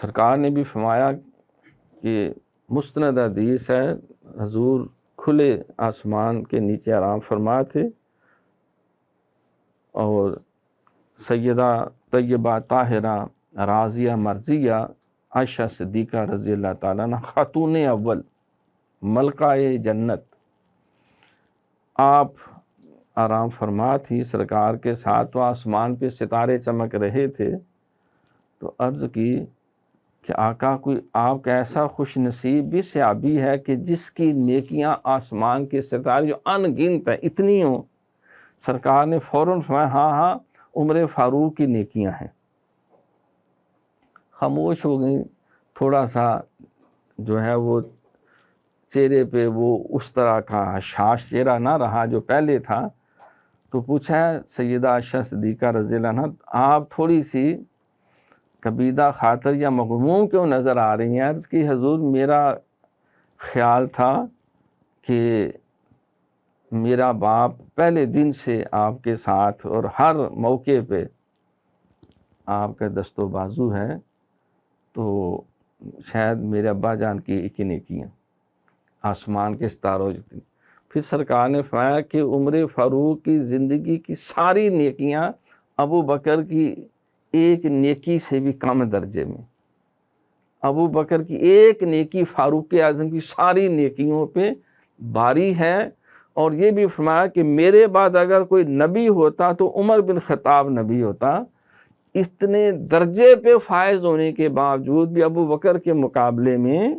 سرکار نے بھی فرمایا کہ مستند حدیث ہے، حضور کھلے آسمان کے نیچے آرام فرما تھے اور سیدہ طیبہ طاہرہ راضیہ مرضیہ عائشہ صدیقہ رضی اللہ تعالیٰ عنہ خاتون اول ملکہ جنت آپ آرام فرما تھی سرکار کے ساتھ، تو آسمان پہ ستارے چمک رہے تھے، تو عرض کی کہ آقا کوئی آپ کا ایسا خوش نصیب بھی صحابی ہے کہ جس کی نیکیاں آسمان کے ستارے جو ان گنت ہیں اتنی ہوں؟ سرکار نے فوراً فرمایا ہاں ہاں عمر فاروق کی نیکیاں ہیں۔ خاموش ہو گئیں، تھوڑا سا جو ہے وہ چہرے پہ وہ اس طرح کا حشاش چہرہ نہ رہا جو پہلے تھا، تو پوچھا سیدہ عائشہ صدیقہ رضی اللہ عنہ آپ تھوڑی سی کبیدہ خاطر یا مغموم کیوں نظر آ رہی ہیں؟ عرض کی حضور میرا خیال تھا کہ میرا باپ پہلے دن سے آپ کے ساتھ اور ہر موقع پہ آپ کا دست و بازو ہے، تو شاید میرے ابا جان کی ایک نیکیاں آسمان کے ستاروں جتنی۔ پھر سرکار نے فرمایا کہ عمر فاروق کی زندگی کی ساری نیکیاں ابو بکر کی ایک نیکی سے بھی کم درجے میں، ابو بکر کی ایک نیکی فاروق اعظم کی ساری نیکیوں پہ باری ہے۔ اور یہ بھی فرمایا کہ میرے بعد اگر کوئی نبی ہوتا تو عمر بن خطاب نبی ہوتا۔ اتنے درجے پہ فائز ہونے کے باوجود بھی ابو بکر کے مقابلے میں